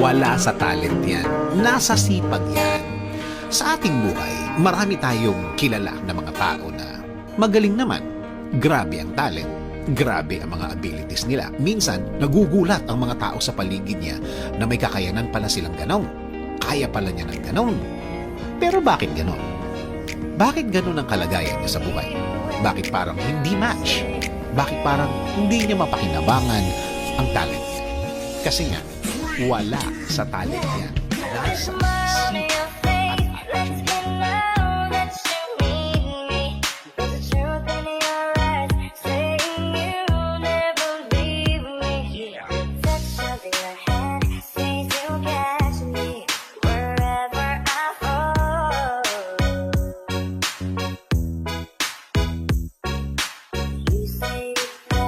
Wala sa talent yan. Nasa sipag yan. Sa ating buhay, marami tayong kilala na mga tao na magaling naman. Grabe ang talent. Grabe ang mga abilities nila. Minsan, nagugulat ang mga tao sa paligid niya na may kakayanan pala silang ganon. Kaya pala niya ng ganon. Pero bakit ganon? Bakit ganon ang kalagayan niya sa buhay? Bakit parang hindi match? Bakit parang hindi niya mapakinabangan ang talent niya? Kasi nga, wala sa talent yan. Nasa